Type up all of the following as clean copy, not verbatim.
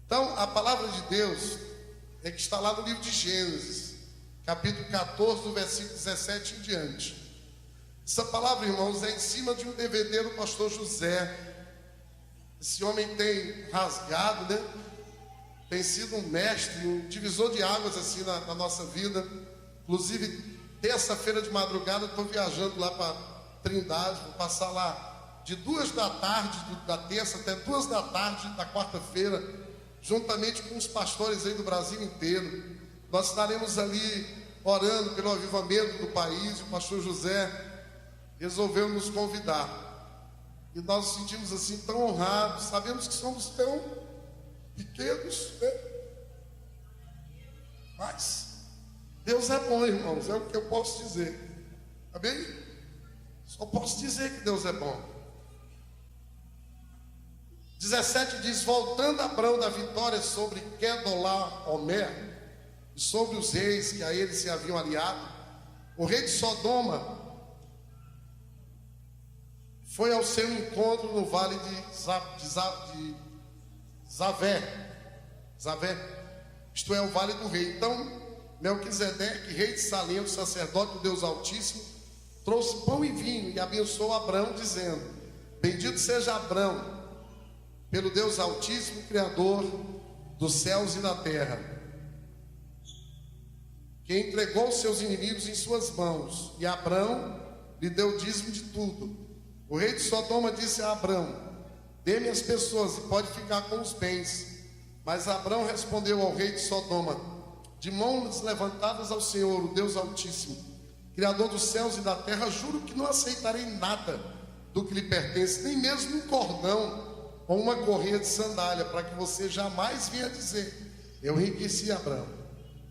Então, a palavra de Deus é que está lá no livro de Gênesis, capítulo 14, do versículo 17 em diante. Essa palavra, irmãos, é em cima de um DVD do pastor José. Esse homem tem rasgado, né? Tem sido um mestre, um divisor de águas assim na nossa vida. Inclusive, terça-feira de madrugada, eu estou viajando lá para Trindade, vou passar lá de 2 da tarde da terça até 2 da tarde da quarta-feira, juntamente com os pastores aí do Brasil inteiro. Nós estaremos ali orando pelo avivamento do país. O pastor José resolveu nos convidar. E nós nos sentimos assim tão honrados. Sabemos que somos tão pequenos, né? Mas Deus é bom, irmãos, é o que eu posso dizer. Amém? Só posso dizer que Deus é bom. 17 diz: voltando Abrão da vitória sobre Quedorlaomer e sobre os reis que a ele se haviam aliado, o rei de Sodoma foi ao seu encontro no vale de Zavé, isto é, o vale do rei. Então Melquisedeque, rei de Salém, o sacerdote do Deus Altíssimo, trouxe pão e vinho e abençoou Abrão, dizendo: bendito seja Abrão pelo Deus Altíssimo, Criador dos céus e da terra, que entregou seus inimigos em suas mãos. E Abrão lhe deu o dízimo de tudo. O rei de Sodoma disse a Abrão: dê-me as pessoas e pode ficar com os bens. Mas Abrão respondeu ao rei de Sodoma: de mãos levantadas ao Senhor, o Deus Altíssimo, Criador dos céus e da terra, juro que não aceitarei nada do que lhe pertence, nem mesmo um cordão ou uma correia de sandália, para que você jamais venha dizer: eu enriqueci Abrão.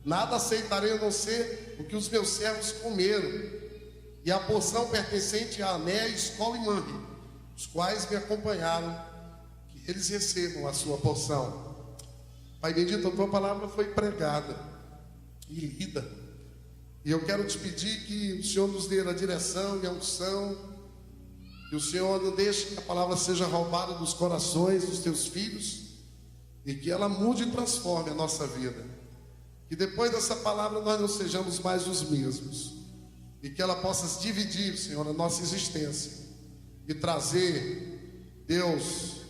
Nada aceitarei a não ser o que os meus servos comeram, e a porção pertencente a Ané, Escol e Manre, os quais me acompanharam, que eles recebam a sua porção. Pai bendito, a tua palavra foi pregada e lida, e eu quero te pedir que o Senhor nos dê a direção e a unção, que o Senhor não deixe que a palavra seja roubada dos corações dos teus filhos, e que ela mude e transforme a nossa vida, que depois dessa palavra nós não sejamos mais os mesmos, e que ela possa dividir, Senhor, a nossa existência e trazer, Deus,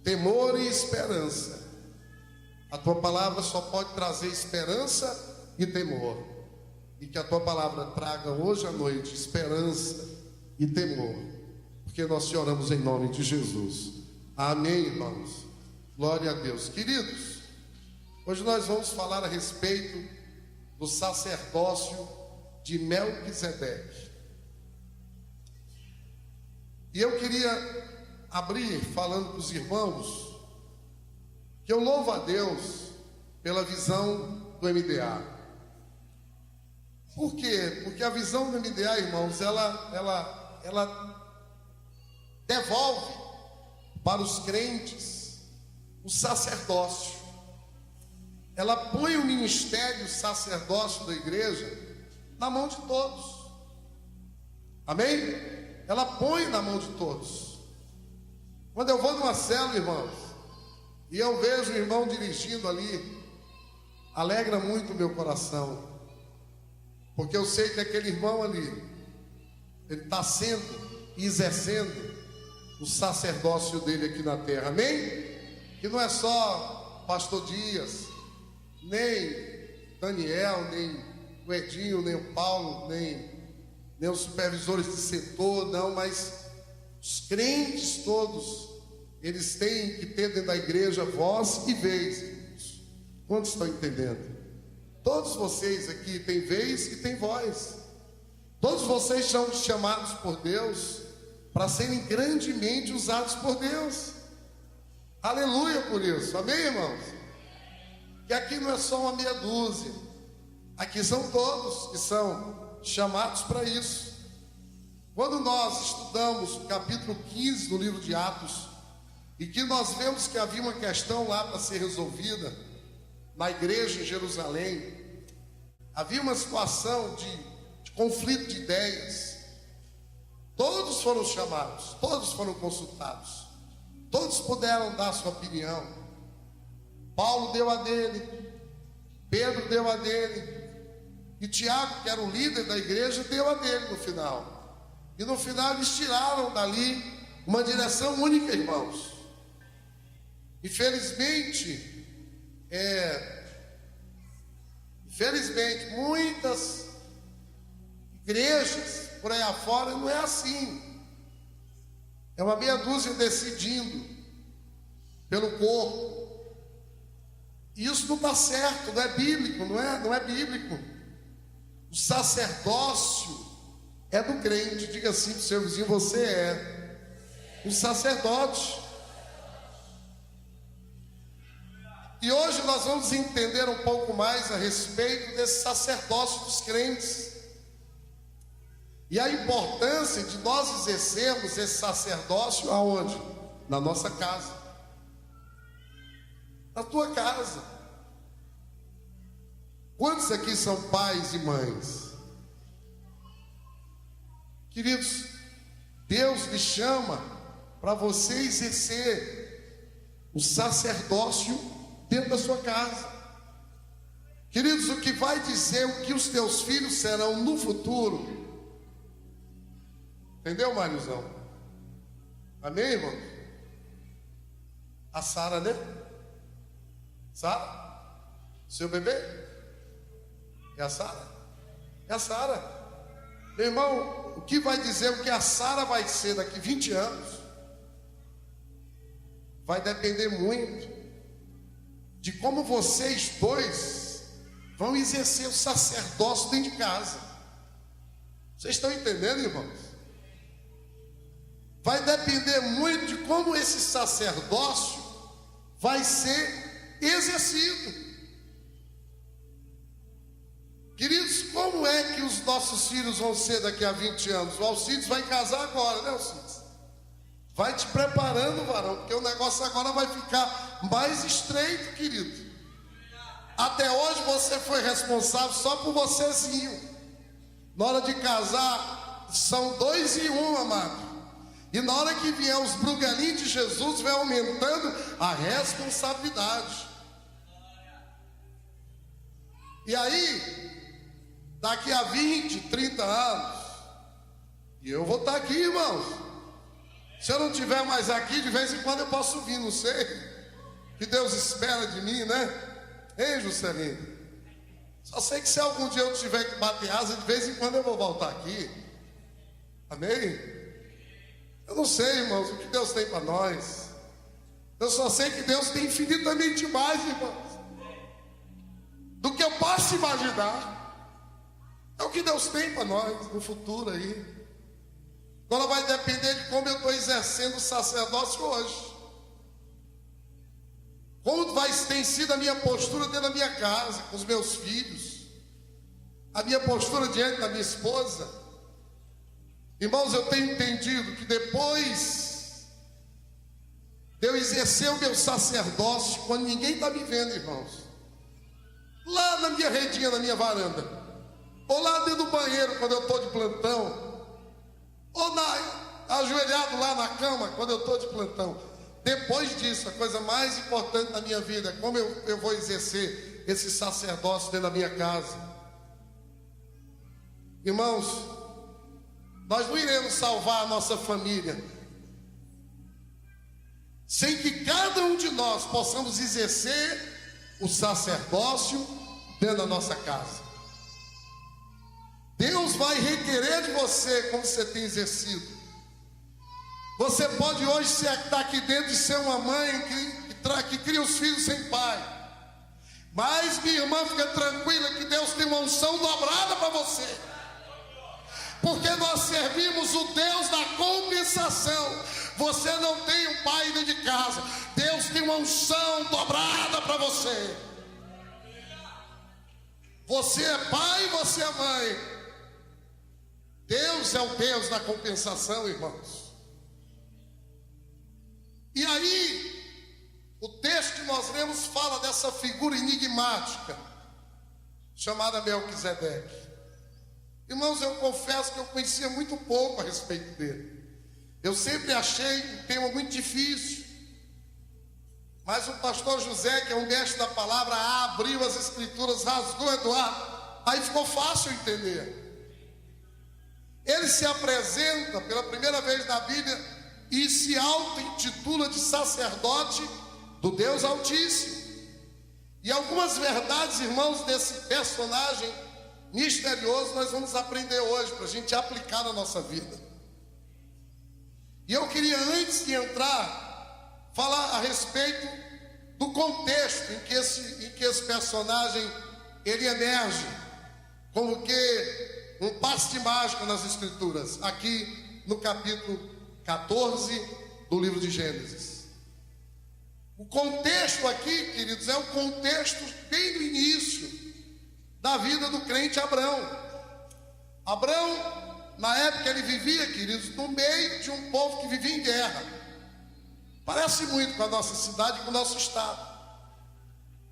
temor e esperança. A tua palavra só pode trazer esperança e temor, e que a tua palavra traga hoje à noite esperança e temor, porque nós te oramos em nome de Jesus. Amém, irmãos. Glória a Deus. Queridos, hoje nós vamos falar a respeito do sacerdócio de Melquisedeque. E eu queria abrir falando para os irmãos que eu louvo a Deus pela visão do MDA. Por quê? Porque a visão do MDA, irmãos, ela devolve para os crentes o sacerdócio. Ela põe o ministério sacerdócio da igreja na mão de todos. Amém? Ela põe na mão de todos. Quando eu vou numa célula, irmãos, e eu vejo o irmão dirigindo ali, alegra muito o meu coração, porque eu sei que aquele irmão ali, ele está sendo e exercendo o sacerdócio dele aqui na terra. Amém? Que não é só pastor Dias, nem Daniel, nem o Edinho, nem o Paulo, nem os supervisores de setor, não, mas os crentes todos, eles têm que ter dentro da igreja voz e vez, irmãos. Quantos estão entendendo? Todos vocês aqui têm vez e têm voz. Todos vocês são chamados por Deus para serem grandemente usados por Deus. Aleluia por isso, amém, irmãos? Que aqui não é só uma meia dúzia, aqui são todos que são chamados para isso. Quando nós estudamos o capítulo 15 do livro de Atos, e que nós vemos que havia uma questão lá para ser resolvida na igreja em Jerusalém, havia uma situação de conflito de ideias. Todos foram chamados, todos foram consultados, todos puderam dar sua opinião. Paulo deu a dele, Pedro deu a dele, e Tiago, que era o líder da igreja, deu a dele no final. E no final eles tiraram dali uma direção única, irmãos. Infelizmente, muitas igrejas por aí afora não é assim. É uma meia dúzia decidindo pelo corpo. E isso não está certo, não é bíblico, não é bíblico. O sacerdócio é do crente. Diga assim para o seu vizinho: você é um sacerdote. E hoje nós vamos entender um pouco mais a respeito desse sacerdócio dos crentes e a importância de nós exercermos esse sacerdócio aonde? Na nossa casa, na tua casa. Quantos aqui são pais e mães? Queridos, Deus lhe chama para você exercer o sacerdócio dentro da sua casa. Queridos, o que vai dizer o que os teus filhos serão no futuro? Entendeu, Mariozão? Amém, irmão? A Sara, né? Sara? Seu bebê? É a Sara? É a Sara. Meu irmão, o que vai dizer o que a Sara vai ser daqui 20 anos? Vai depender muito de como vocês dois vão exercer o sacerdócio dentro de casa. Vocês estão entendendo, irmãos? Vai depender muito de como esse sacerdócio vai ser exercido. Queridos, como é que os nossos filhos vão ser daqui a 20 anos? O Alcides vai casar agora, né, Alcides? Vai te preparando, varão, porque o negócio agora vai ficar mais estreito, querido. Até hoje você foi responsável só por vocêzinho. Na hora de casar, são 2 em 1, amado. E na hora que vier os brugalinhos de Jesus, vai aumentando a responsabilidade. E aí, daqui a 20, 30 anos, e eu vou estar aqui, irmãos. Se eu não estiver mais aqui, de vez em quando eu posso vir, não sei. Que Deus espera de mim, né? Hein, Juscelino? Só sei que se algum dia eu tiver que bater asa, de vez em quando eu vou voltar aqui. Amém? Eu não sei, irmãos, o que Deus tem para nós. Eu só sei que Deus tem infinitamente mais, irmãos, do que eu posso imaginar. É o que Deus tem para nós no futuro aí. Agora vai depender de como eu estou exercendo o sacerdócio hoje. Como tem sido a minha postura dentro da minha casa, com os meus filhos. A minha postura diante da minha esposa. Irmãos, eu tenho entendido que depois de eu exercer o meu sacerdócio, quando ninguém está me vendo, irmãos, lá na minha redinha, na minha varanda, ou lá dentro do banheiro, quando eu estou de plantão, ou ajoelhado lá na cama, quando eu estou de plantão. Depois disso, a coisa mais importante da minha vida é como eu vou exercer esse sacerdócio dentro da minha casa. Irmãos, nós não iremos salvar a nossa família sem que cada um de nós possamos exercer o sacerdócio dentro da nossa casa. Deus vai requerer de você como você tem exercido. Você pode hoje estar aqui dentro e ser uma mãe que cria os filhos sem pai. Mas, minha irmã, fica tranquila que Deus tem uma unção dobrada para você. Porque nós servimos o Deus da compensação. Você não tem um pai dentro de casa. Deus tem uma unção dobrada para você. Você é pai e você é mãe. Deus é o Deus da compensação, irmãos. E aí, o texto que nós lemos fala dessa figura enigmática, chamada Melquisedeque. Irmãos, eu confesso que eu conhecia muito pouco a respeito dele. Eu sempre achei um tema muito difícil. Mas o pastor José, que é um mestre da palavra, abriu as escrituras, rasgou Eduardo, aí ficou fácil entender. Ele se apresenta pela primeira vez na Bíblia e se auto-intitula de sacerdote do Deus Altíssimo. E algumas verdades, irmãos, desse personagem misterioso nós vamos aprender hoje, para a gente aplicar na nossa vida. E eu queria, antes de entrar, falar a respeito do contexto em que esse personagem ele emerge, como que um passe mágico nas Escrituras, aqui no capítulo 14 do livro de Gênesis. O contexto aqui, queridos, é o contexto bem do início da vida do crente Abrão. Abrão, na época ele vivia, queridos, no meio de um povo que vivia em guerra. Parece muito com a nossa cidade e com o nosso estado.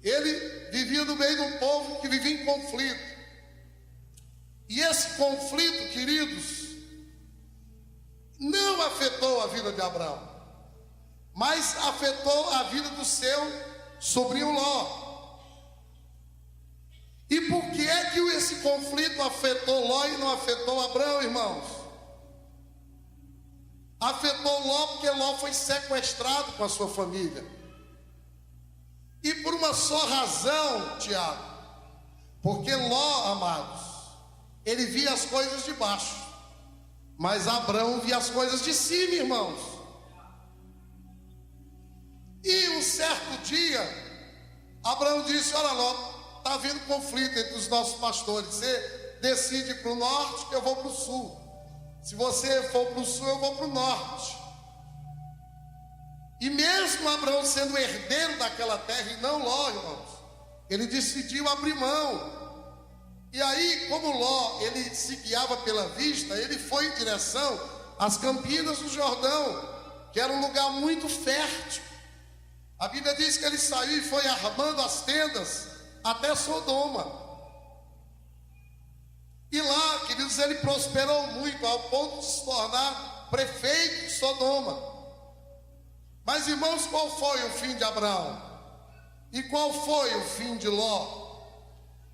Ele vivia no meio de um povo que vivia em conflito. E esse conflito, queridos, não afetou a vida de Abrão, mas afetou a vida do seu sobrinho Ló. E por que é que esse conflito afetou Ló e não afetou Abrão, irmãos? Afetou Ló porque Ló foi sequestrado com a sua família. E por uma só razão, Tiago, porque Ló, amados, ele via as coisas de baixo, mas Abrão via as coisas de cima, irmãos. E um certo dia, Abraão disse: olha, Ló, está havendo conflito entre os nossos pastores. Você decide para o norte, que eu vou para o sul. Se você for para o sul, eu vou para o norte. E mesmo Abraão sendo herdeiro daquela terra, e não Ló, irmãos, ele decidiu abrir mão. E aí, como Ló, ele se guiava pela vista, ele foi em direção às campinas do Jordão, que era um lugar muito fértil. A Bíblia diz que ele saiu e foi armando as tendas até Sodoma. E lá, queridos, ele prosperou muito, ao ponto de se tornar prefeito de Sodoma. Mas, irmãos, qual foi o fim de Abraão? E qual foi o fim de Ló?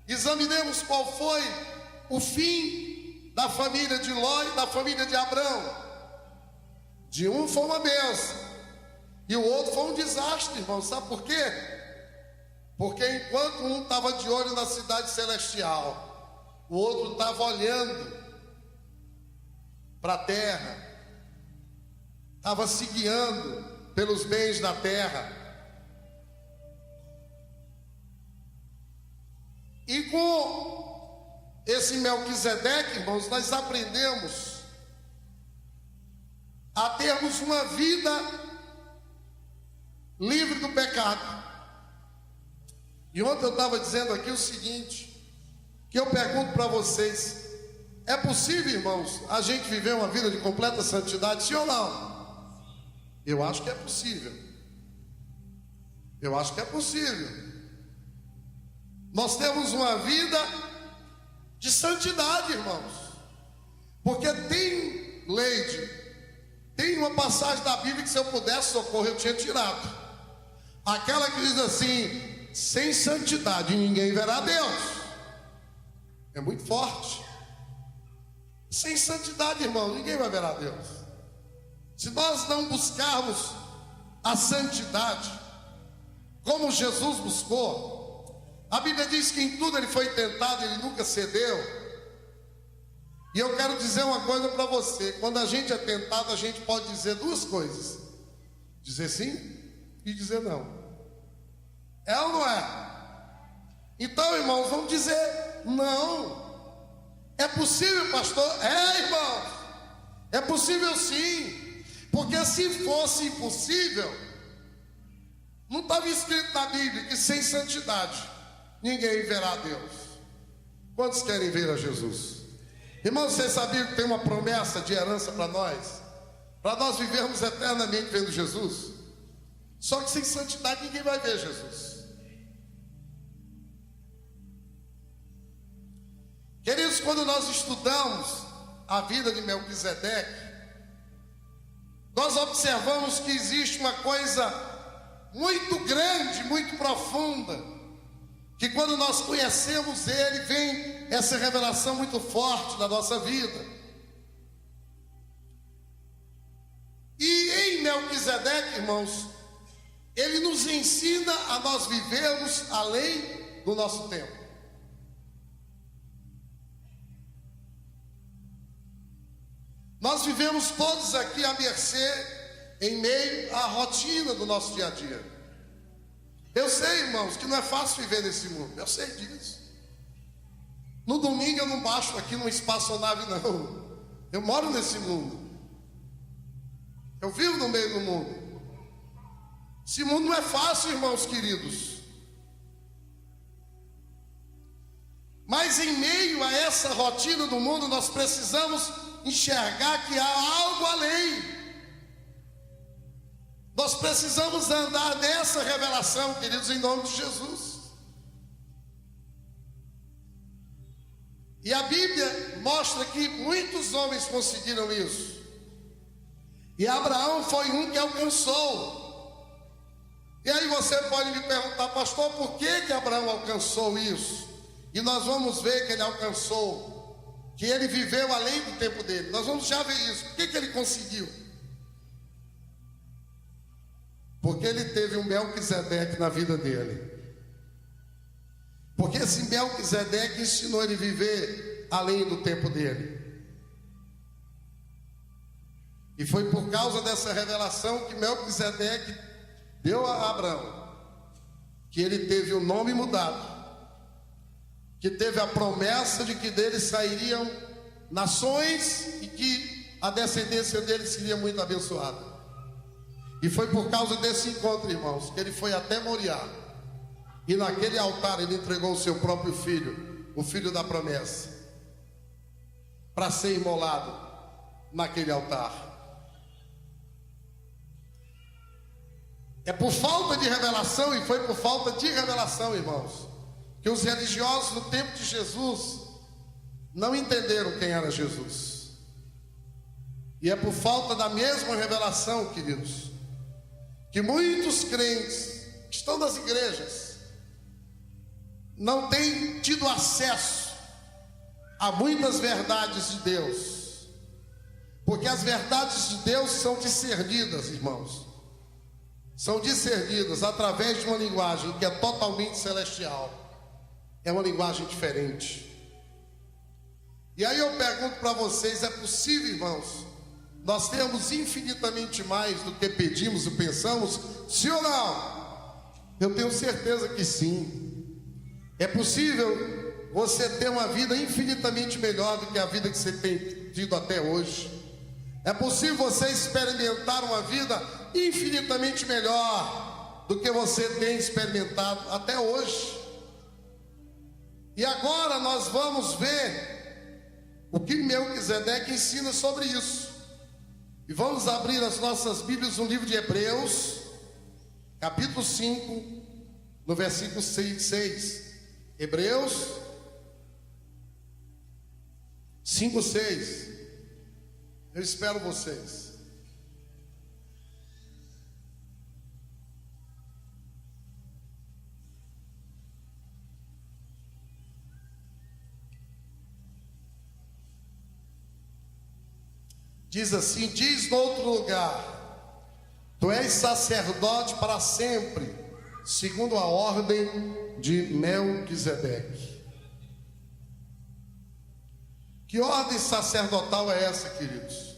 Examinemos qual foi o fim da família de Ló e da família de Abrão. De um foi uma bênção, e o outro foi um desastre, irmão. Sabe por quê? Porque enquanto um estava de olho na cidade celestial, o outro estava olhando para a terra, estava se guiando pelos bens da terra. E com esse Melquisedeque, irmãos, nós aprendemos a termos uma vida livre do pecado. E ontem eu estava dizendo aqui o seguinte, que eu pergunto para vocês: é possível, irmãos, a gente viver uma vida de completa santidade, sim ou não? Eu acho que é possível. Eu acho que é possível. Nós temos uma vida de santidade, irmãos. Porque tem, Leide, tem uma passagem da Bíblia que, se eu pudesse socorrer, eu tinha tirado. Aquela que diz assim: sem santidade ninguém verá Deus. É muito forte. Sem santidade, irmão, ninguém vai ver a Deus. Se nós não buscarmos a santidade como Jesus buscou, a Bíblia diz que em tudo ele foi tentado, ele nunca cedeu. E eu quero dizer uma coisa para você: quando a gente é tentado, a gente pode dizer duas coisas: dizer sim e dizer não. É ou não é? Então, irmãos, vamos dizer não. É possível, pastor? É, irmãos, é possível sim. Porque se fosse impossível, não estava escrito na Bíblia que sem santidade ninguém verá a Deus. Quantos querem ver a Jesus? Irmãos, vocês sabiam que tem uma promessa de herança para nós vivermos eternamente vendo Jesus? Só que sem santidade ninguém vai ver Jesus. Queridos, quando nós estudamos a vida de Melquisedeque, nós observamos que existe uma coisa muito grande, muito profunda, que quando nós conhecemos Ele, vem essa revelação muito forte na nossa vida. E em Melquisedeque, irmãos, ele nos ensina a nós vivermos além do nosso tempo. Nós vivemos todos aqui à mercê, em meio à rotina do nosso dia a dia. Eu sei, irmãos, que não é fácil viver nesse mundo, eu sei disso. No domingo eu não baixo aqui numa espaçonave, não. Eu moro nesse mundo. Eu vivo no meio do mundo. Esse mundo não é fácil, irmãos queridos. Mas em meio a essa rotina do mundo, nós precisamos enxergar que há algo além. Nós precisamos andar nessa revelação, queridos, em nome de Jesus. E a Bíblia mostra que muitos homens conseguiram isso. E Abraão foi um que alcançou. E aí você pode me perguntar, pastor, por que Abraão alcançou isso? E nós vamos ver que ele alcançou, que ele viveu além do tempo dele. Nós vamos já ver isso. Por que ele conseguiu? Porque ele teve um Melquisedeque na vida dele. Porque esse Melquisedeque ensinou ele a viver além do tempo dele. E foi por causa dessa revelação que Melquisedeque deu a Abraão, que ele teve o nome mudado, que teve a promessa de que dele sairiam nações e que a descendência dele seria muito abençoada. E foi por causa desse encontro, irmãos, que ele foi até Moriá, e naquele altar ele entregou o seu próprio filho, o filho da promessa, para ser imolado naquele altar. É por falta de revelação, e foi por falta de revelação, irmãos, que os religiosos no tempo de Jesus não entenderam quem era Jesus. E é por falta da mesma revelação, queridos, que muitos crentes que estão nas igrejas não têm tido acesso a muitas verdades de Deus, porque as verdades de Deus são discernidas, irmãos. São discernidas através de uma linguagem que é totalmente celestial. É uma linguagem diferente. E aí eu pergunto para vocês, é possível, irmãos, nós temos infinitamente mais do que pedimos e pensamos? Sim ou não? Eu tenho certeza que sim. É possível você ter uma vida infinitamente melhor do que a vida que você tem tido até hoje. É possível você experimentar uma vida infinitamente melhor do que você tem experimentado até hoje. E agora nós vamos ver o que Melquisedeque ensina sobre isso. E vamos abrir as nossas Bíblias no livro de Hebreus, capítulo 5, no versículo 6. Hebreus 5, 6. Eu espero vocês. Diz assim: diz no outro lugar, tu és sacerdote para sempre, segundo a ordem de Melquisedeque. Que ordem sacerdotal é essa, queridos?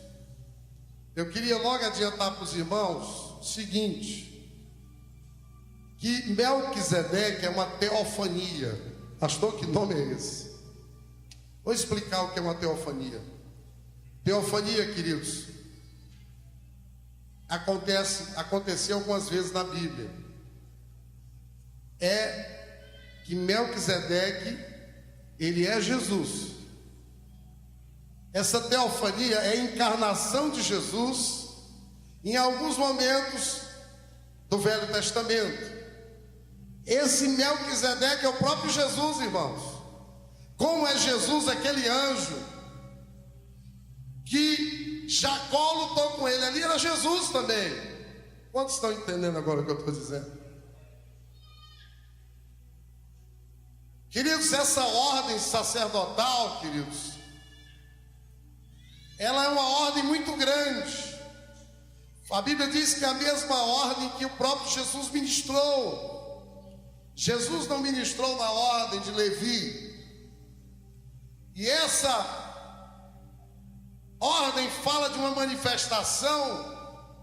Eu queria logo adiantar para os irmãos o seguinte, que Melquisedeque é uma teofania. Pastor, que nome é esse? Vou explicar o que é uma teofania. Teofania, queridos, aconteceu algumas vezes na Bíblia. É que Melquisedeque, ele é Jesus. Essa teofania é a encarnação de Jesus em alguns momentos do Velho Testamento. Esse Melquisedeque é o próprio Jesus, irmãos. Como é Jesus, aquele anjo que Jacó lutou com ele, ali era Jesus também. Quantos estão entendendo agora o que eu estou dizendo? Queridos, essa ordem sacerdotal, queridos, ela é uma ordem muito grande. A Bíblia diz que é a mesma ordem que o próprio Jesus ministrou. Jesus não ministrou na ordem de Levi. E essa ordem fala de uma manifestação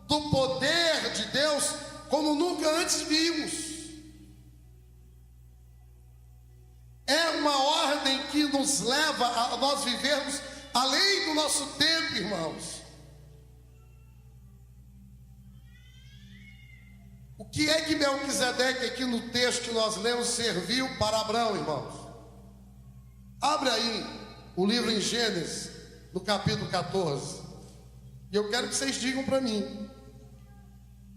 do poder de Deus como nunca antes vimos. É uma ordem que nos leva a nós vivermos além do nosso tempo, irmãos. O que é que Melquisedeque aqui no texto que nós lemos serviu para Abraão, irmãos? Abre aí o livro em Gênesis, no capítulo 14. E eu quero que vocês digam para mim.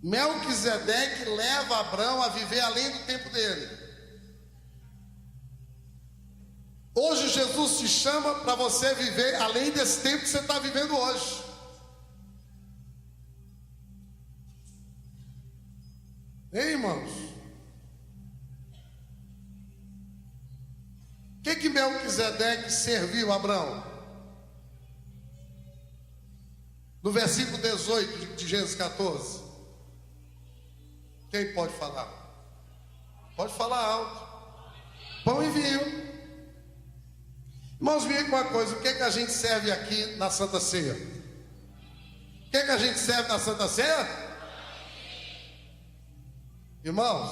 Melquisedeque leva Abraão a viver além do tempo dele. Hoje Jesus te chama para você viver além desse tempo que você está vivendo hoje. Hein, irmãos? O que Melquisedeque serviu a Abraão? No versículo 18 de Gênesis 14. Quem pode falar? Pode falar alto. Pão e vinho. Irmãos, me diga uma coisa: o que é que a gente serve aqui na Santa Ceia? O que é que a gente serve na Santa Ceia? Irmãos,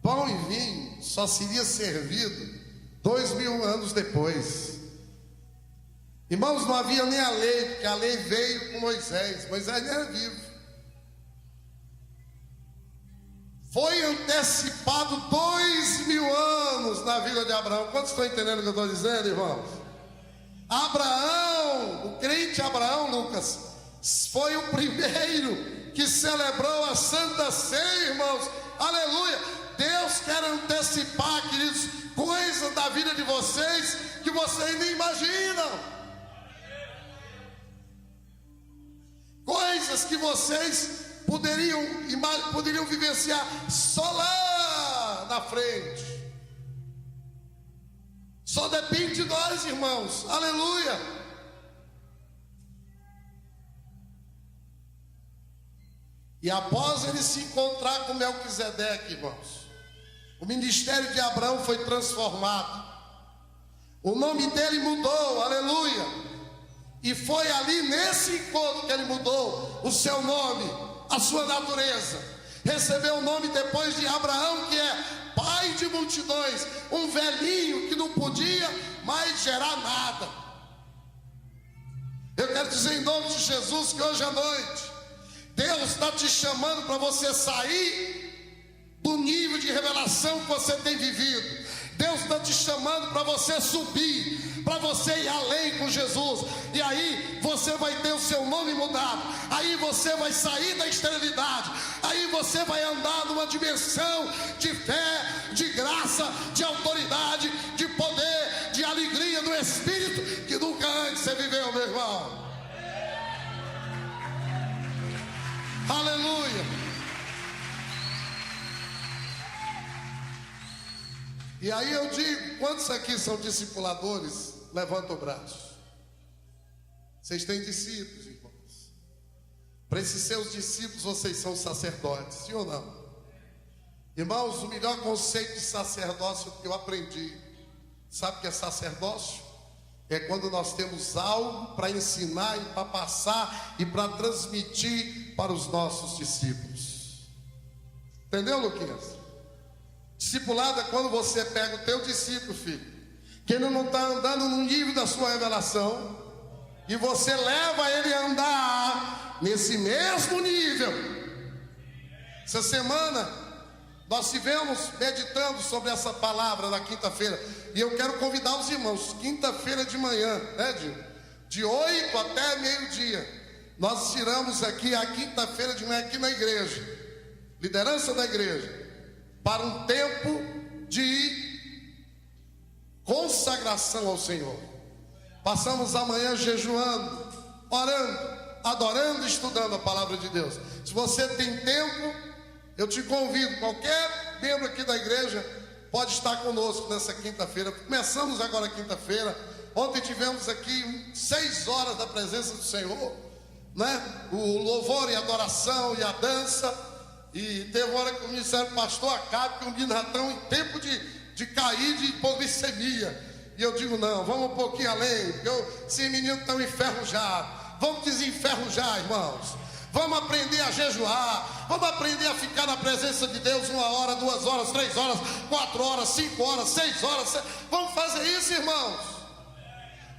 pão e vinho só seria servido 2000 anos depois. Irmãos, não havia nem a lei, porque a lei veio com Moisés. Moisés nem era vivo. Foi antecipado 2000 anos na vida de Abraão. Quantos estão entendendo o que eu estou dizendo, irmãos? Abraão, o crente Abraão, Lucas, foi o primeiro que celebrou a Santa Ceia, irmãos. Aleluia! Deus quer antecipar, queridos, coisas da vida de vocês que vocês nem imaginam. Coisas que vocês poderiam vivenciar só lá na frente. Só depende de nós, irmãos. Aleluia. E após ele se encontrar com Melquisedeque, irmãos, o ministério de Abraão foi transformado. O nome dele mudou, aleluia. E foi ali nesse encontro que ele mudou o seu nome, a sua natureza. Recebeu o nome depois de Abraão, que é pai de multidões. Um velhinho que não podia mais gerar nada. Eu quero dizer em nome de Jesus que hoje à noite Deus está te chamando para você sair do nível de revelação que você tem vivido. Deus está te chamando para você subir, para você ir além com Jesus. E aí você vai ter o seu nome mudado. Aí você vai sair da esterilidade. Aí você vai andar numa dimensão de fé, de graça, de autoridade, de poder, de alegria do Espírito que nunca antes você viveu, meu irmão. Aleluia. E aí eu digo, quantos aqui são discipuladores? Levanta o braço. Vocês têm discípulos, irmãos. Para esses seus discípulos, vocês são sacerdotes, sim ou não? Irmãos, o melhor conceito de sacerdócio que eu aprendi, sabe o que é sacerdócio? É quando nós temos algo para ensinar e para passar e para transmitir para os nossos discípulos. Entendeu, Luquinhas? Discipulado é quando você pega o teu discípulo, filho, que ele não está andando no nível da sua revelação, e você leva ele a andar nesse mesmo nível. Essa semana nós estivemos meditando sobre essa palavra na quinta-feira, e eu quero convidar os irmãos, quinta-feira de manhã, né, Dino? De 8 até meio-dia, nós tiramos aqui a quinta-feira de manhã aqui na igreja, liderança da igreja, para um tempo de consagração ao Senhor. Passamos a manhã jejuando, orando, adorando e estudando a palavra de Deus. Se você tem tempo, eu te convido, qualquer membro aqui da igreja pode estar conosco nessa quinta-feira. Começamos agora quinta-feira. Ontem tivemos aqui 6 horas da presença do Senhor, né? O louvor e a adoração e a dança. E teve uma hora que o ministério pastor Acabe, que um menino já estão em tempo de cair de hipoglicemia. E eu digo, não, vamos um pouquinho além, porque esses meninos estão enferrujados. Vamos desenferrujar, irmãos. Vamos aprender a jejuar. Vamos aprender a ficar na presença de Deus 1 hora, 2 horas, 3 horas, 4 horas, 5 horas, 6 horas. Vamos fazer isso, irmãos.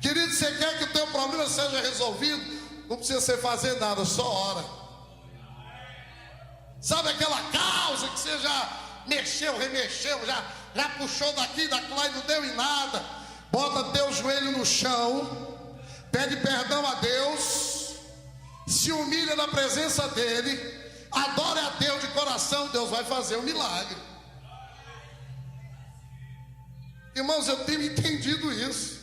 Querido, você quer que o teu problema seja resolvido? Não precisa você fazer nada, só ora. Sabe aquela causa que você já mexeu, remexeu, já puxou daqui, daquela e não deu em nada? Bota teu joelho no chão, pede perdão a Deus, se humilha na presença dEle, adore a Deus de coração, Deus vai fazer um milagre. Irmãos, eu tenho entendido isso.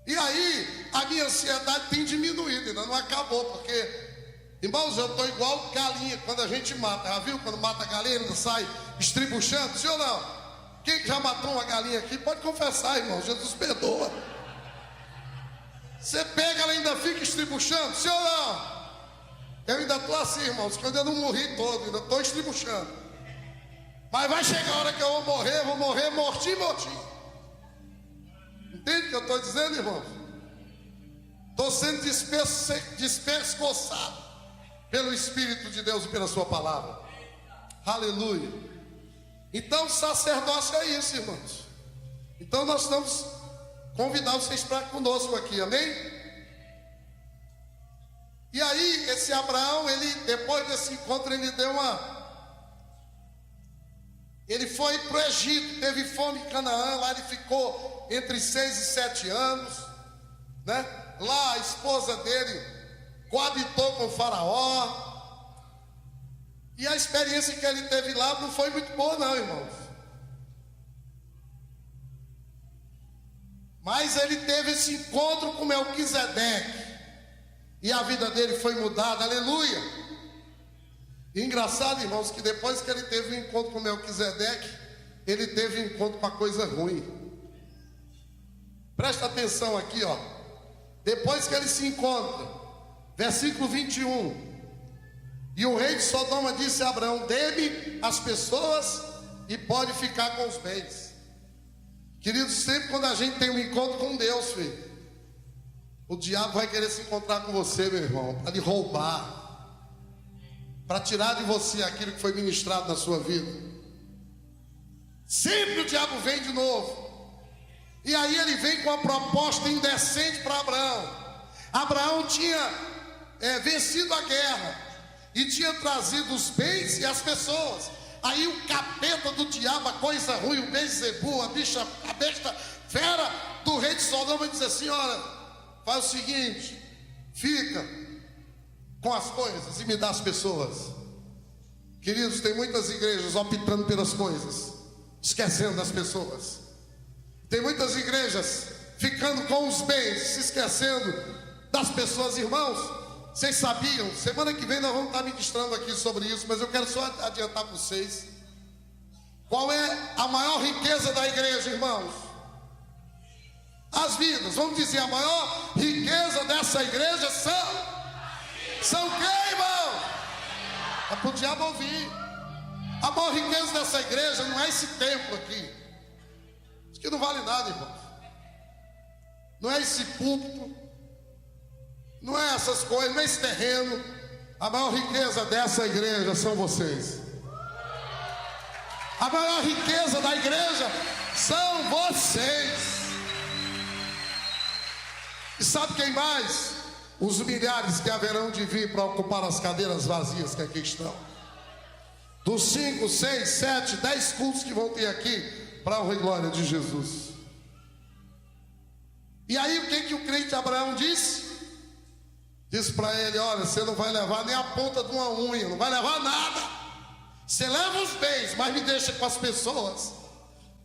E aí, a minha ansiedade tem diminuído, ainda não acabou, porque, irmãos, eu estou igual galinha quando a gente mata. Já viu quando mata a galinha, ele sai estribuchando? Sim ou não? Quem já matou uma galinha aqui, pode confessar, irmão, Jesus perdoa. Você pega, ela ainda fica estribuchando, sim ou não? Eu ainda estou assim, irmãos, quando eu não morri todo, ainda estou estribuchando. Mas vai chegar a hora que eu vou morrer mortinho. Entende o que eu estou dizendo, irmãos? Estou sendo despescoçado pelo Espírito de Deus e pela sua palavra. Aleluia. Então sacerdócio é isso, irmãos. Então nós estamos convidando vocês para conosco aqui, amém? E aí esse Abraão, ele depois desse encontro, ele foi para o Egito, teve fome em Canaã, lá ele ficou entre 6 e 7 anos, né? Lá a esposa dele coabitou com o faraó. E a experiência que ele teve lá não foi muito boa não, irmãos. Mas ele teve esse encontro com Melquisedeque, e a vida dele foi mudada, aleluia. E engraçado, irmãos, que depois que ele teve um encontro com Melquisedeque, ele teve um encontro com a coisa ruim. Presta atenção aqui, ó. Depois que ele se encontra, versículo 21. E o rei de Sodoma disse a Abraão: dê-me as pessoas e pode ficar com os bens. Queridos, sempre quando a gente tem um encontro com Deus, filho, o diabo vai querer se encontrar com você, meu irmão, para lhe roubar, para tirar de você aquilo que foi ministrado na sua vida. Sempre o diabo vem de novo. E aí ele vem com a proposta indecente para Abraão. Abraão tinha vencido a guerra e tinha trazido os bens e as pessoas. Aí o capeta do diabo, a coisa ruim, o Beelzebu, a besta fera do rei de Sodoma, diz assim: olha, faz o seguinte, fica com as coisas e me dá as pessoas. Queridos, tem muitas igrejas optando pelas coisas, esquecendo das pessoas. Tem muitas igrejas ficando com os bens, se esquecendo das pessoas. Irmãos, vocês sabiam? Semana que vem nós vamos estar ministrando aqui sobre isso, mas eu quero só adiantar para vocês. Qual é a maior riqueza da igreja, irmãos? As vidas. Vamos dizer, a maior riqueza dessa igreja são quem, irmão? É para o diabo ouvir. A maior riqueza dessa igreja não é esse templo aqui. Isso que não vale nada, irmãos. Não é esse púlpito, não é essas coisas, não é esse terreno. A maior riqueza dessa igreja são vocês. A maior riqueza da igreja são vocês. E sabe quem mais? Os milhares que haverão de vir para ocupar as cadeiras vazias que aqui estão. Dos 5, 6, 7, 10 cultos que vão ter aqui, para a honra e glória de Jesus. E aí o que o crente Abraão disse? Disse para ele: olha, você não vai levar nem a ponta de uma unha, não vai levar nada. Você leva os bens, mas me deixa com as pessoas.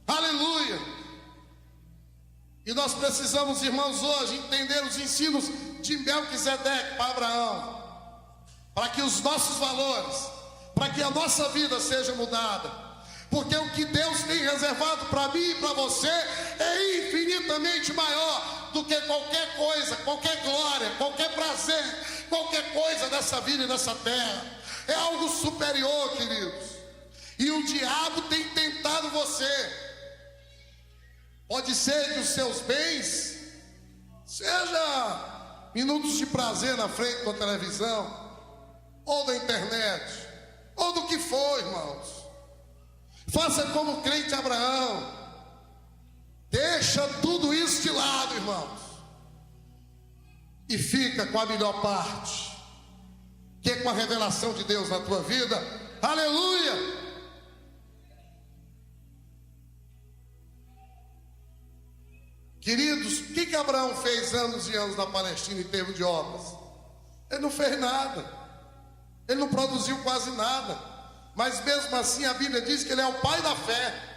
Aleluia. E nós precisamos, irmãos, hoje entender os ensinos de Melquisedeque para Abraão. para que os nossos valores, para que a nossa vida seja mudada, porque o que Deus tem reservado para mim e para você é infinitamente maior do que qualquer coisa, qualquer glória, qualquer prazer, qualquer coisa dessa vida e dessa terra. É algo superior, queridos. E o diabo tem tentado você. Pode ser que os seus bens seja minutos de prazer na frente da televisão, ou da internet, ou do que for, irmãos. Faça como o crente Abraão. Deixa tudo isso de lado, irmãos, e fica com a melhor parte, que é com a revelação de Deus na tua vida. Aleluia! Queridos, o que Abraão fez anos e anos na Palestina em termos de obras? Ele não fez nada. Ele não produziu quase nada. Mas mesmo assim a Bíblia diz que ele é o pai da fé.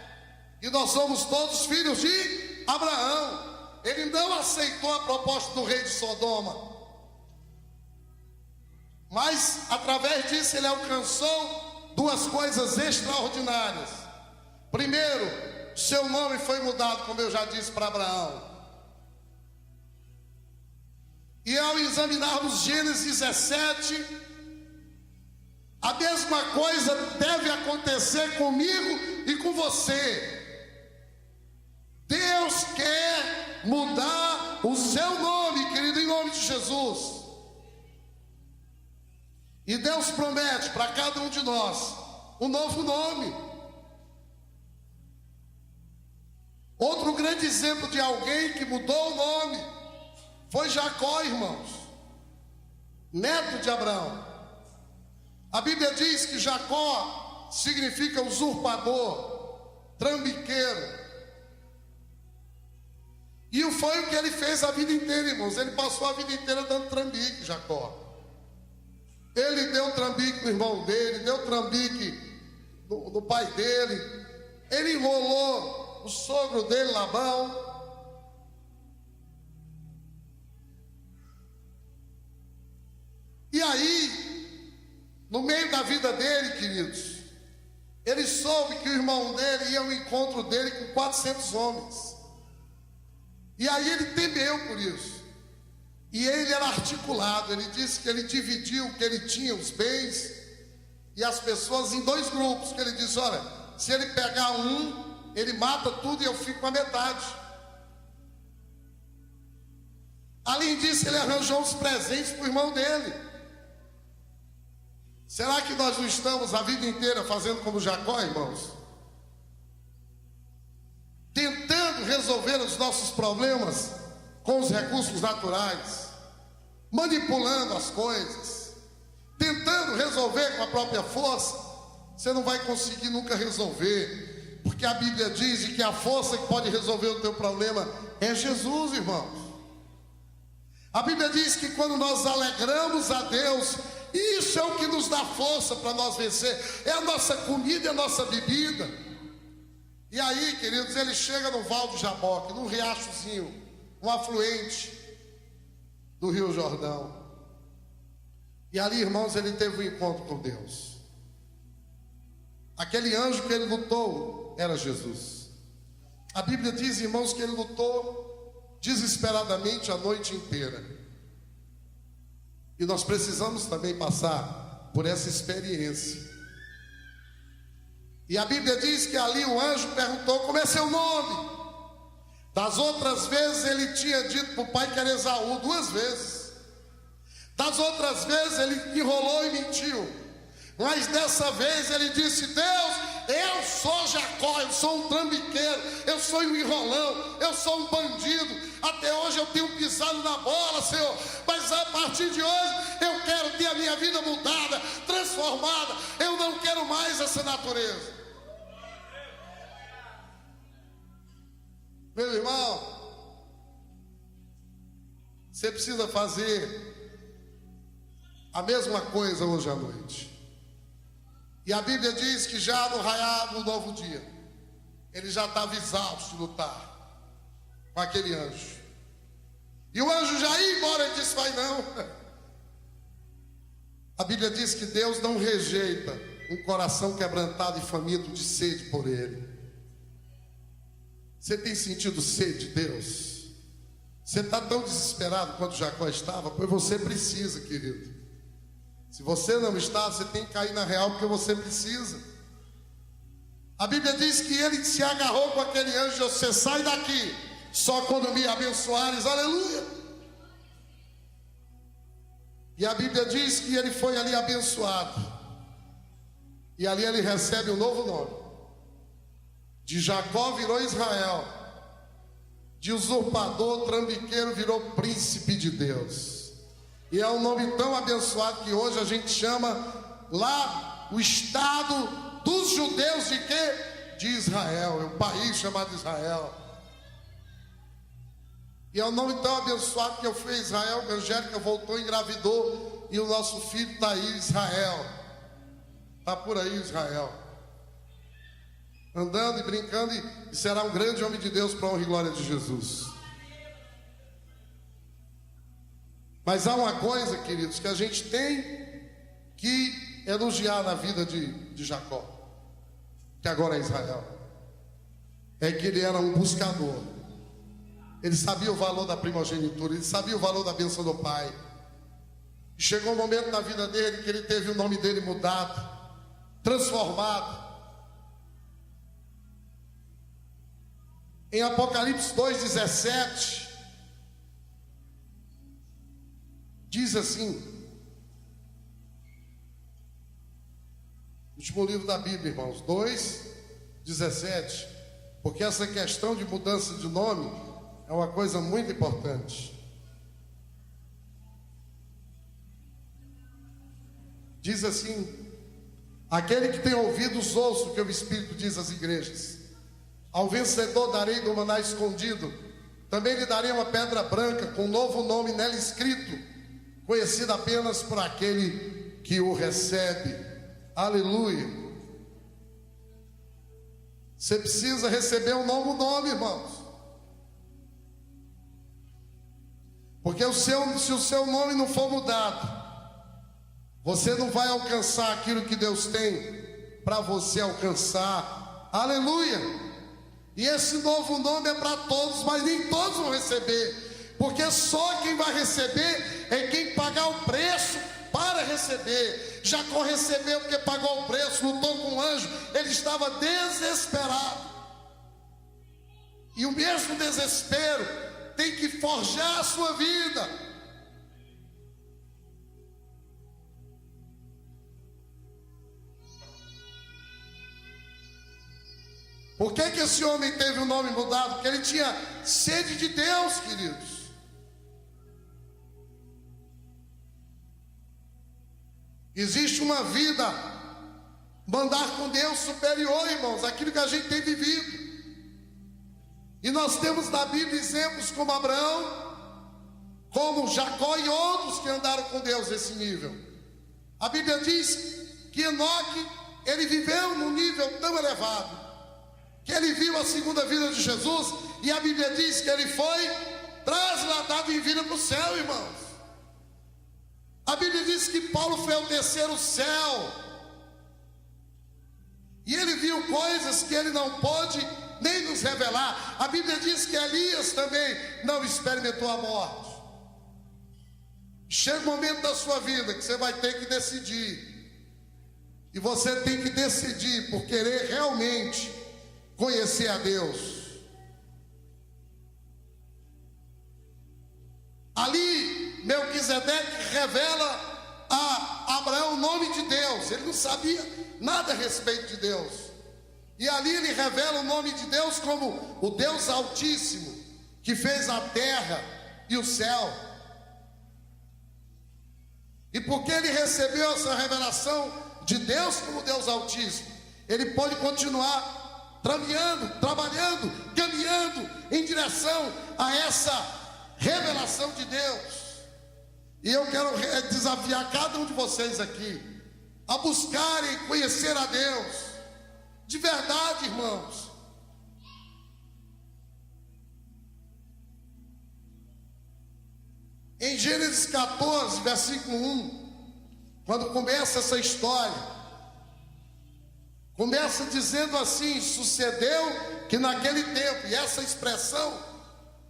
E nós somos todos filhos de Abraão. Ele não aceitou a proposta do rei de Sodoma. Mas através disso ele alcançou duas coisas extraordinárias. Primeiro, seu nome foi mudado, como eu já disse, para Abraão. E ao examinarmos Gênesis 17, a mesma coisa deve acontecer comigo e com você. Deus quer mudar o seu nome, querido, em nome de Jesus. E Deus promete para cada um de nós um novo nome. Outro grande exemplo de alguém que mudou o nome foi Jacó, irmãos, neto de Abraão. A Bíblia diz que Jacó significa usurpador, trambiqueiro. E foi o que ele fez a vida inteira, irmãos. Ele passou a vida inteira dando trambique, Jacó. Ele deu trambique no irmão dele, deu trambique no pai dele. Ele enrolou o sogro dele, Labão. E aí, no meio da vida dele, queridos, ele soube que o irmão dele ia ao encontro dele com 400 homens. E aí ele temeu por isso. E ele era articulado. Ele disse que ele dividiu o que ele tinha, os bens e as pessoas, em dois grupos. Que ele disse: olha, se ele pegar um, ele mata tudo e eu fico com a metade. Além disso, ele arranjou os presentes para o irmão dele. Será que nós não estamos a vida inteira fazendo como Jacó, irmãos? Tentando resolver os nossos problemas com os recursos naturais, manipulando as coisas, tentando resolver com a própria força. Você não vai conseguir nunca resolver, porque a Bíblia diz que a força que pode resolver o teu problema é Jesus, irmãos. A Bíblia diz que quando nós alegramos a Deus, isso é o que nos dá força para nós vencer. É a nossa comida e a nossa bebida. E aí, queridos, ele chega no Val do Jaboque, num riachozinho, um afluente do Rio Jordão. E ali, irmãos, ele teve um encontro com Deus. Aquele anjo que ele lutou era Jesus. A Bíblia diz, irmãos, que ele lutou desesperadamente a noite inteira. E nós precisamos também passar por essa experiência. E a Bíblia diz que ali o anjo perguntou: como é seu nome? Das outras vezes ele tinha dito para o pai que era Esaú, 2 vezes. Das outras vezes ele enrolou e mentiu. Mas dessa vez ele disse: Deus, eu sou Jacó, eu sou um trambiqueiro, eu sou um enrolão, eu sou um bandido. Até hoje eu tenho pisado na bola, Senhor, mas a partir de hoje eu quero ter a minha vida mudada, transformada. Eu não quero mais essa natureza. Meu irmão, você precisa fazer a mesma coisa hoje à noite. E a Bíblia diz que já no raiar do novo dia, ele já estava exausto de lutar com aquele anjo. E o anjo já ia embora e disse: vai não, A Bíblia diz que Deus não rejeita um coração quebrantado e faminto de sede por Ele. Você tem sentido sede de Deus? Você está tão desesperado quanto Jacó estava? Pois você precisa, querido. Se você não está, você tem que cair na real, porque você precisa. A Bíblia diz que ele se agarrou com aquele anjo: você sai daqui, só quando me abençoares, aleluia. E a Bíblia diz que ele foi ali abençoado, e ali ele recebe um novo nome. De Jacó virou Israel, de usurpador, trambiqueiro, virou príncipe de Deus. E é um nome tão abençoado que hoje a gente chama lá o estado dos judeus de quê? De Israel, é um país chamado Israel. E é um nome tão abençoado que eu fui a Israel, a Angélica voltou, engravidou, e o nosso filho está aí, Israel. Está por aí, Israel. Andando e brincando, e será um grande homem de Deus para a honra e glória de Jesus. Mas há uma coisa, queridos, que a gente tem que elogiar na vida de Jacó, que agora é Israel. É que ele era um buscador. Ele sabia o valor da primogenitura, ele sabia o valor da bênção do pai. E chegou um momento na vida dele que ele teve o nome dele mudado, transformado. Em Apocalipse 2,17, diz assim, último livro da Bíblia, irmãos, 2,17, porque essa questão de mudança de nome é uma coisa muito importante. Diz assim: aquele que tem ouvidos, ouça o que o Espírito diz às igrejas. Ao vencedor darei do maná escondido, também lhe darei uma pedra branca com um novo nome nela escrito, conhecido apenas por aquele que o recebe. Aleluia. Você precisa receber um novo nome, irmãos. Porque se o seu nome não for mudado, você não vai alcançar aquilo que Deus tem para você alcançar. Aleluia. E esse novo nome é para todos, mas nem todos vão receber, porque só quem vai receber é quem pagar o preço para receber. Jacó recebeu porque pagou o preço, lutou com o anjo, ele estava desesperado. E o mesmo desespero tem que forjar a sua vida. Por que esse homem teve o nome mudado? Porque ele tinha sede de Deus, queridos. Existe uma vida, mandar com Deus superior, irmãos, aquilo que a gente tem vivido. E nós temos na Bíblia exemplos como Abraão, como Jacó e outros que andaram com Deus nesse nível. A Bíblia diz que Enoque, ele viveu num nível tão elevado, que ele viu a segunda vinda de Jesus, e a Bíblia diz que ele foi trasladado em vida para o céu, irmãos. A Bíblia diz que Paulo foi ao terceiro céu, e ele viu coisas que ele não pôde nem nos revelar. A Bíblia diz que Elias também não experimentou a morte. Chega um momento da sua vida que você vai ter que decidir, e você tem que decidir por querer realmente conhecer a Deus. Ali Melquisedeque revela a Abraão o nome de Deus. Ele não sabia nada a respeito de Deus, e ali ele revela o nome de Deus como o Deus Altíssimo, que fez a terra e o céu. E porque ele recebeu essa revelação de Deus como Deus Altíssimo, ele pode continuar trabalhando, caminhando em direção a essa revelação de Deus. E eu quero desafiar cada um de vocês aqui a buscarem conhecer a Deus de verdade, irmãos. Em Gênesis 14, versículo 1, Quando começa essa história, começa dizendo assim: sucedeu que naquele tempo, e essa expressão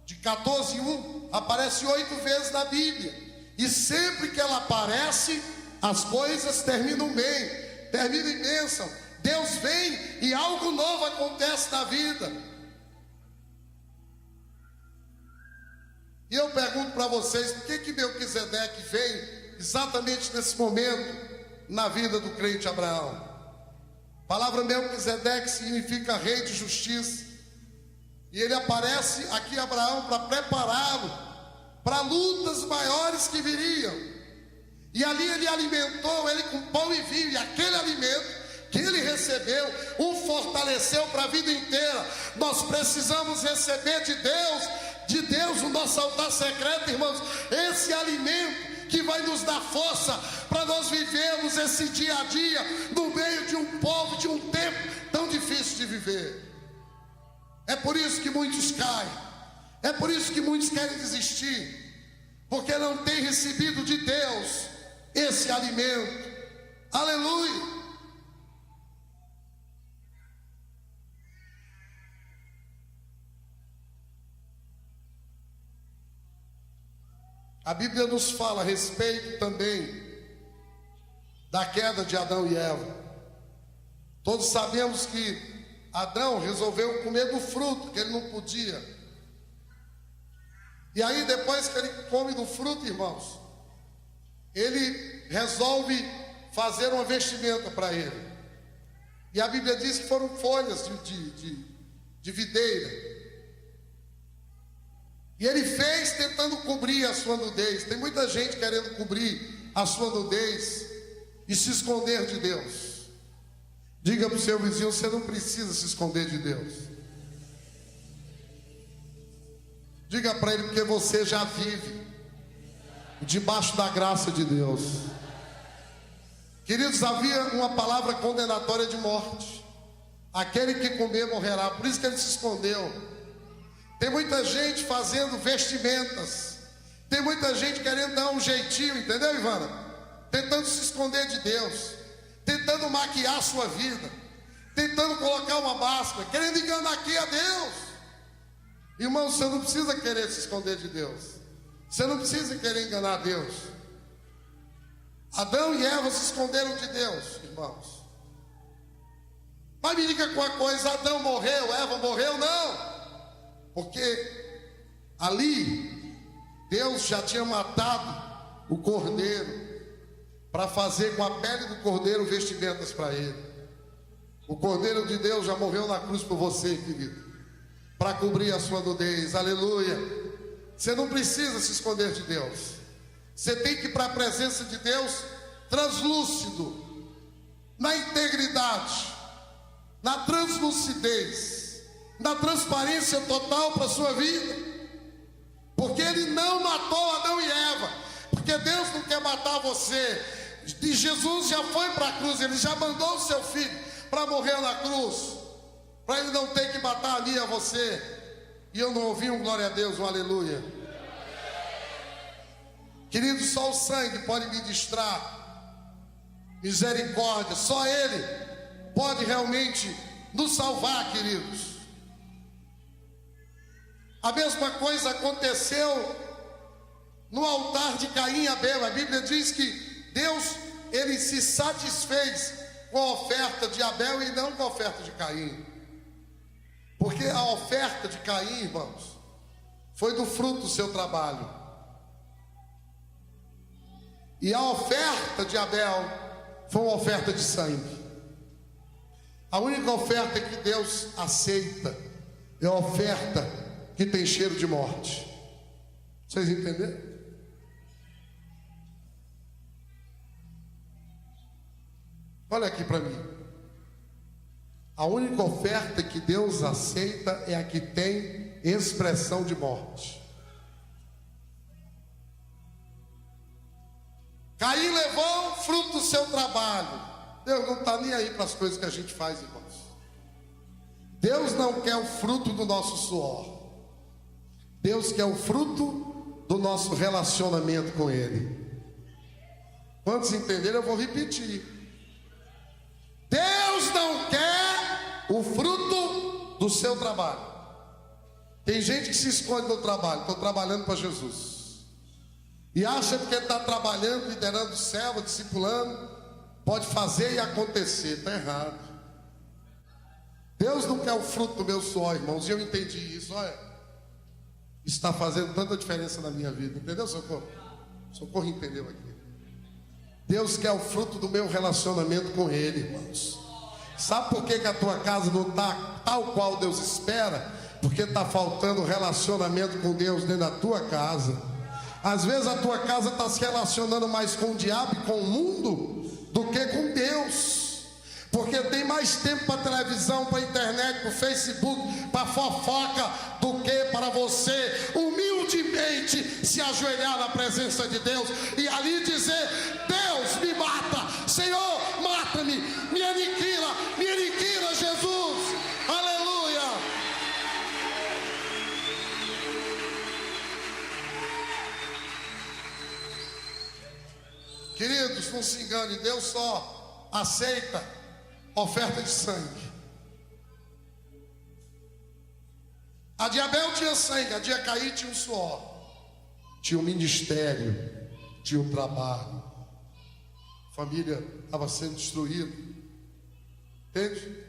de 14:1 aparece 8 vezes na Bíblia, e sempre que ela aparece, as coisas terminam bem, terminam em bênção. Deus vem e algo novo acontece na vida. E eu pergunto para vocês, por que Melquisedeque vem exatamente nesse momento na vida do crente Abraão? A palavra Melquisedeque significa rei de justiça, e ele aparece aqui Abraão para prepará-lo para lutas maiores que viriam. E ali ele alimentou ele com pão e vinho, e aquele alimento que ele recebeu o fortaleceu para a vida inteira. Nós precisamos receber de Deus o nosso altar secreto, irmãos, esse alimento que vai nos dar força para nós vivermos esse dia a dia no meio de um povo, de um tempo tão difícil de viver. É por isso que muitos caem, é por isso que muitos querem desistir, porque não têm recebido de Deus esse alimento. Aleluia! A Bíblia nos fala a respeito também da queda de Adão e Eva. Todos sabemos que Adão resolveu comer do fruto que ele não podia. E aí, depois que ele come do fruto, irmãos, ele resolve fazer uma vestimenta para ele. E a Bíblia diz que foram folhas de videira. E ele fez tentando cobrir a sua nudez. Tem muita gente querendo cobrir a sua nudez e se esconder de Deus. Diga para o seu vizinho: você não precisa se esconder de Deus. Diga para ele, porque você já vive debaixo da graça de Deus. Queridos, havia uma palavra condenatória de morte: aquele que comer morrerá. Por isso que ele se escondeu. Tem muita gente fazendo vestimentas, tem muita gente querendo dar um jeitinho, entendeu, Ivana? Tentando se esconder de Deus, tentando maquiar a sua vida, tentando colocar uma máscara, querendo enganar aqui a Deus. Irmão, você não precisa querer se esconder de Deus, você não precisa querer enganar a Deus. Adão e Eva se esconderam de Deus, irmãos. Mas me diga uma coisa: Adão morreu, Eva morreu? Não. Porque ali Deus já tinha matado o cordeiro para fazer com a pele do cordeiro vestimentas para ele. O cordeiro de Deus já morreu na cruz por você, querido, para cobrir a sua nudez. Aleluia! Você não precisa se esconder de Deus. Você tem que ir para a presença de Deus translúcido, na integridade, na translucidez, na transparência total para a sua vida. Porque ele não matou Adão e Eva, porque Deus não quer matar você. E Jesus já foi para a cruz, ele já mandou o seu filho para morrer na cruz, para ele não ter que matar a mim e a você. E eu não ouvi um glória a Deus, um aleluia. Querido, só o sangue pode ministrar misericórdia, só ele pode realmente nos salvar, queridos. A mesma coisa aconteceu no altar de Caim e Abel. A Bíblia diz que Deus, ele se satisfez com a oferta de Abel e não com a oferta de Caim. Porque a oferta de Caim, irmãos, foi do fruto do seu trabalho. E a oferta de Abel foi uma oferta de sangue. A única oferta que Deus aceita é a oferta que tem cheiro de morte. Vocês entenderam? Olha aqui para mim. A única oferta que Deus aceita é a que tem expressão de morte. Caim levou o fruto do seu trabalho. Deus não está nem aí para as coisas que a gente faz, irmãos. Deus não quer o fruto do nosso suor. Deus quer o fruto do nosso relacionamento com Ele. Quantos entenderam, eu vou repetir. Deus não quer o fruto do seu trabalho. Tem gente que se esconde no trabalho. Estou trabalhando para Jesus, e acha que porque está trabalhando, liderando servo, discipulando, pode fazer e acontecer. Está errado. Deus não quer o fruto do meu suor, irmãos. E eu entendi isso. Olha, isso está fazendo tanta diferença na minha vida. Entendeu, Socorro? Socorro entendeu aqui. Deus quer o fruto do meu relacionamento com Ele, irmãos. Sabe por que a tua casa não está tal qual Deus espera? Porque está faltando relacionamento com Deus dentro da tua casa. Às vezes a tua casa está se relacionando mais com o diabo e com o mundo do que com Deus. Porque tem mais tempo para televisão, para internet, para Facebook, para fofoca, do que para você humildemente se ajoelhar na presença de Deus e ali dizer: Deus, me mata, Senhor, mata-me, me aniquila, Jesus, aleluia. Queridos, não se engane, Deus só aceita oferta de sangue. A de Abel tinha sangue, a de Caim tinha um suor, tinha um ministério, tinha um trabalho. A família estava sendo destruída, entende?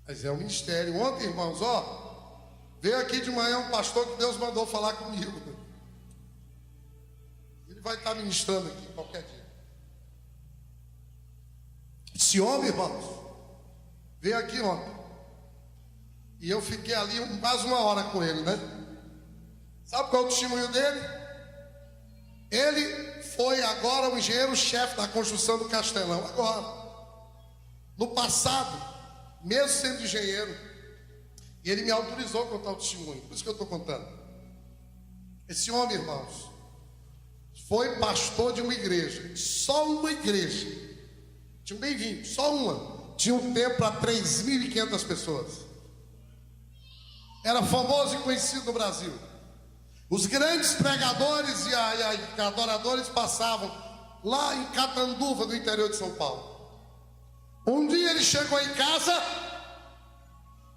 Mas é um ministério. Ontem, irmãos, veio aqui de manhã um pastor que Deus mandou falar comigo. Ele vai estar ministrando aqui qualquer dia. Esse homem, irmãos, veio aqui ontem, e eu fiquei ali quase uma hora com ele, né? Sabe qual é o testemunho dele? Ele foi agora o engenheiro-chefe da construção do Castelão. Agora, no passado, mesmo sendo engenheiro, ele me autorizou a contar o testemunho. Por isso que eu estou contando. Esse homem, irmãos, foi pastor de uma igreja. Só uma igreja. Tinha um bem-vindo, só uma. Tinha um templo para 3.500 pessoas. Era famoso e conhecido no Brasil. Os grandes pregadores e adoradores passavam lá em Catanduva, no interior de São Paulo. Um dia ele chegou em casa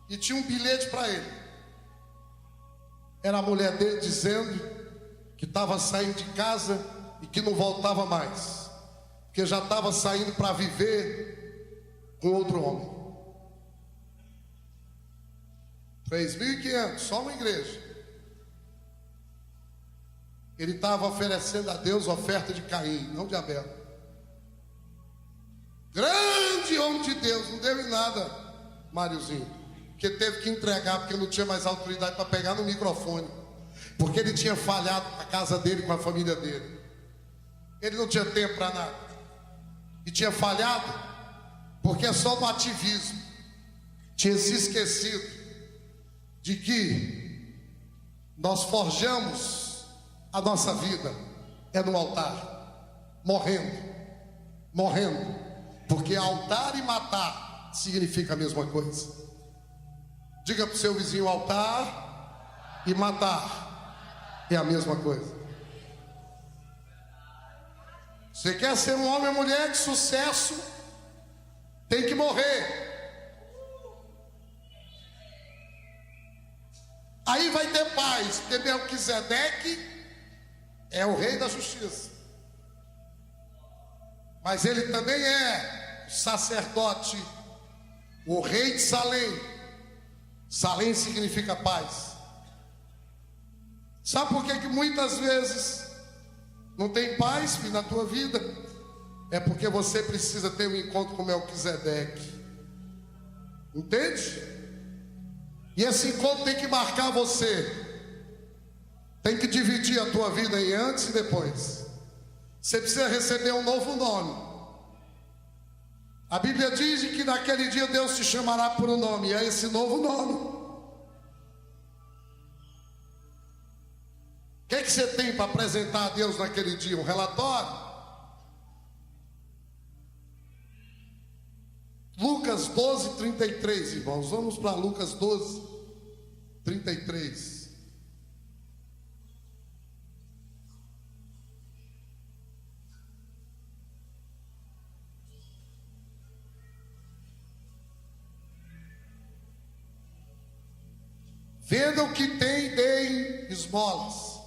e tinha um bilhete para ele. Era a mulher dele dizendo que estava saindo de casa e que não voltava mais, porque já estava saindo para viver com outro homem. 3.500, só uma igreja. Ele estava oferecendo a Deus oferta de Caim, não de Abel. Grande homem de Deus, não deu em nada, Máriozinho, porque teve que entregar, porque não tinha mais autoridade para pegar no microfone, porque ele tinha falhado a casa dele com a família dele. Ele não tinha tempo para nada. E tinha falhado porque é só no ativismo. Tinha se esquecido de que nós forjamos a nossa vida é no altar, morrendo, porque altar e matar significa a mesma coisa. Diga para o seu vizinho: altar e matar é a mesma coisa. Você quer ser um homem ou mulher de sucesso, tem que morrer. Aí vai ter paz, porque Melquisedeque é o rei da justiça, mas ele também é sacerdote, o rei de Salém. Salém significa paz. Sabe por que muitas vezes não tem paz, filho, na tua vida? É porque você precisa ter um encontro com Melquisedeque. Entende? E esse encontro tem que marcar você. Tem que dividir a tua vida em antes e depois. Você precisa receber um novo nome. A Bíblia diz que naquele dia Deus te chamará por um nome, e é esse novo nome. O que você tem para apresentar a Deus naquele dia? Um relatório? Lucas 12, 33, irmãos. Vamos para Lucas 12, 33. Vendam o que tem e deem esmolas.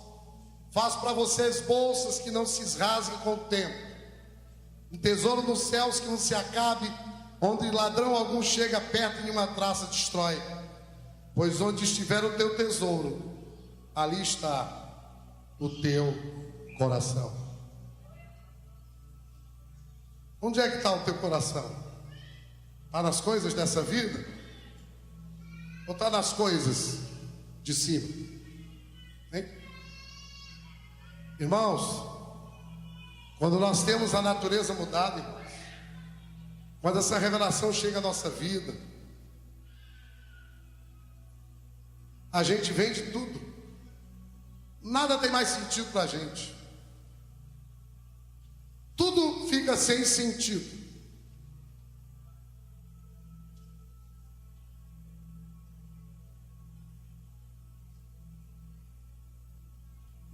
Faço para vocês bolsas que não se rasguem com o tempo, um tesouro nos céus que não se acabe, onde ladrão algum chega perto e nenhuma traça destrói. Pois onde estiver o teu tesouro, ali está o teu coração. Onde é que está o teu coração? Está nas coisas dessa vida? Ou está nas coisas de cima? Hein? Irmãos, quando nós temos a natureza mudada, irmãos, quando essa revelação chega à nossa vida, a gente vende tudo. Nada tem mais sentido para a gente. Tudo fica sem sentido.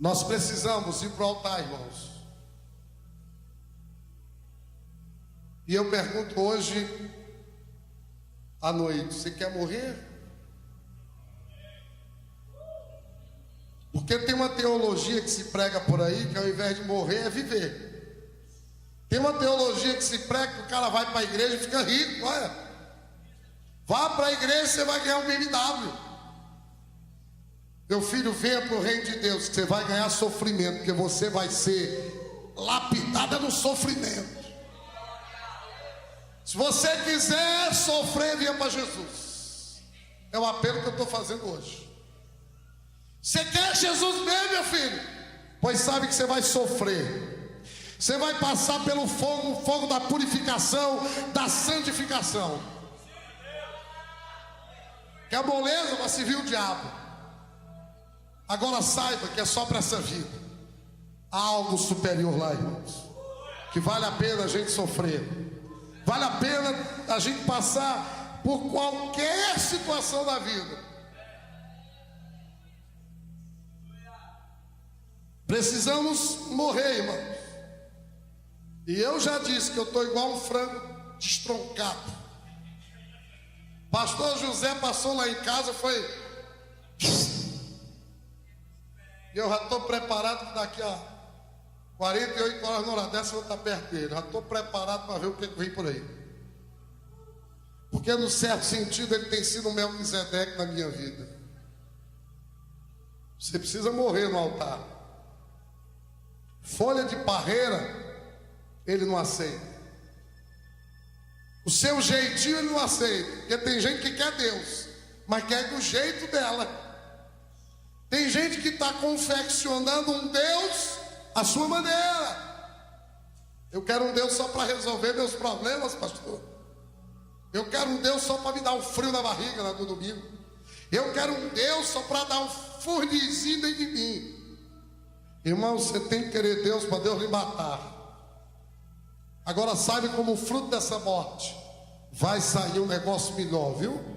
Nós precisamos ir para o altar, irmãos. E eu pergunto hoje à noite: você quer morrer? Porque tem uma teologia que se prega por aí que ao invés de morrer é viver. Tem uma teologia que se prega que o cara vai para a igreja e fica rico. Olha, vá para a igreja e você vai ganhar um BMW. Meu filho, venha para o reino de Deus, que você vai ganhar sofrimento, porque você vai ser lapidada no sofrimento. Se você quiser sofrer, venha para Jesus. É o apelo que eu estou fazendo hoje. Você quer Jesus mesmo, meu filho? Pois sabe que você vai sofrer. Você vai passar pelo fogo, o fogo da purificação, da santificação. Quer moleza para servir o diabo. Agora saiba que é só para essa vida. Há algo superior lá, irmãos, que vale a pena a gente sofrer. Vale a pena a gente passar por qualquer situação da vida. Precisamos morrer, irmãos. E eu já disse que eu estou igual um frango destroncado. Pastor José passou lá em casa, foi... E eu já estou preparado que daqui a 48 horas, na hora dessa, eu vou estar perto dele. Já estou preparado para ver o que vem por aí. Porque, no certo sentido, ele tem sido o Melquisedeque na minha vida. Você precisa morrer no altar. Folha de parreira, ele não aceita. O seu jeitinho ele não aceita. Porque tem gente que quer Deus, mas quer do jeito dela. Tem gente que está confeccionando um Deus à sua maneira. Eu quero um Deus só para resolver meus problemas, pastor. Eu quero um Deus só para me dar um frio na barriga no domingo. Eu quero um Deus só para dar um fornezinho dentro de mim. Irmão, você tem que querer Deus para Deus lhe matar. Agora sabe como o fruto dessa morte vai sair um negócio melhor, viu?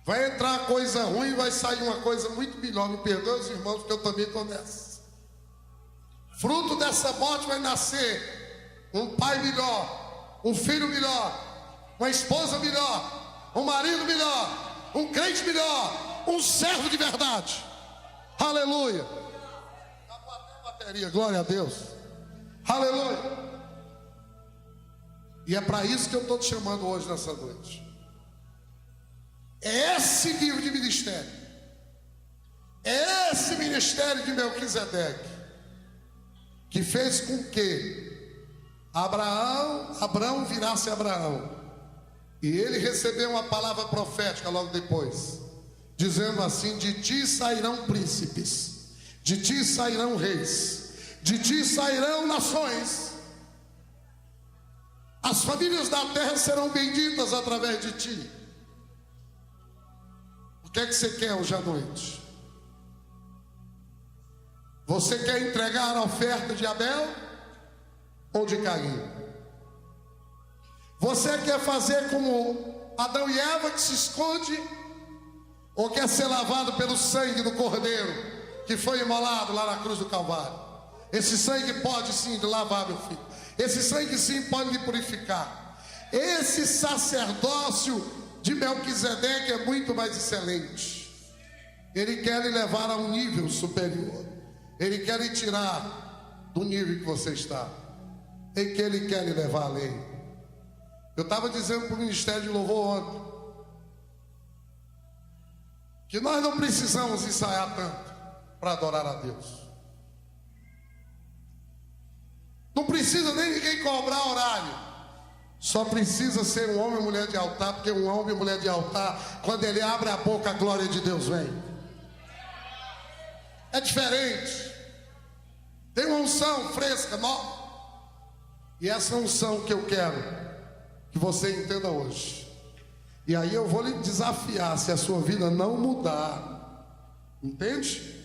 Vai entrar coisa ruim, vai sair uma coisa muito melhor. Me perdoe os irmãos, porque eu também estou nessa. Fruto dessa morte vai nascer um pai melhor, um filho melhor, uma esposa melhor, um marido melhor, um crente melhor, um servo de verdade. Aleluia. Acabou até a bateria, glória a Deus. Aleluia. E é para isso que eu estou te chamando hoje nessa noite. É esse nível de ministério. É esse ministério de Melquisedeque que fez com que Abraão virasse Abraão. E ele recebeu uma palavra profética logo depois, dizendo assim: de ti sairão príncipes, de ti sairão reis, de ti sairão nações. As famílias da terra serão benditas através de ti. O que é que você quer hoje à noite? Você quer entregar a oferta de Abel ou de Caim? Você quer fazer como Adão e Eva, que se esconde, ou quer ser lavado pelo sangue do Cordeiro que foi imolado lá na cruz do Calvário? Esse sangue pode sim lavar, meu filho. Esse sangue sim pode me purificar. Esse sacerdócio de Melquisedeque é muito mais excelente. Ele quer lhe levar a um nível superior. Ele quer lhe tirar do nível que você está. Em que ele quer lhe levar além. Eu estava dizendo para o Ministério de Louvor ontem que nós não precisamos ensaiar tanto para adorar a Deus. Não precisa nem ninguém cobrar horário. Só precisa ser um homem e mulher de altar, porque um homem e mulher de altar, quando ele abre a boca, a glória de Deus vem. É diferente. Tem uma unção fresca, nova. E essa unção que eu quero que você entenda hoje. E aí eu vou lhe desafiar, se a sua vida não mudar, entende?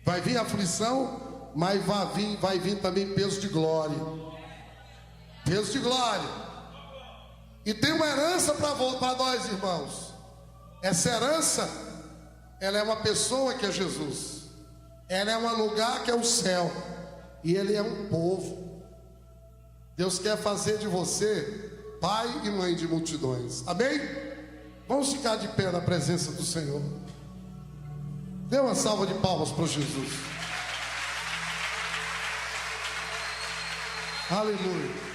Vai vir aflição, mas vai vir também peso de glória. Peso de glória. E tem uma herança para nós, irmãos. Essa herança, ela é uma pessoa que é Jesus. Ela é um lugar que é o céu. E ele é um povo. Deus quer fazer de você pai e mãe de multidões. Amém? Vamos ficar de pé na presença do Senhor. Dê uma salva de palmas para Jesus. Aleluia.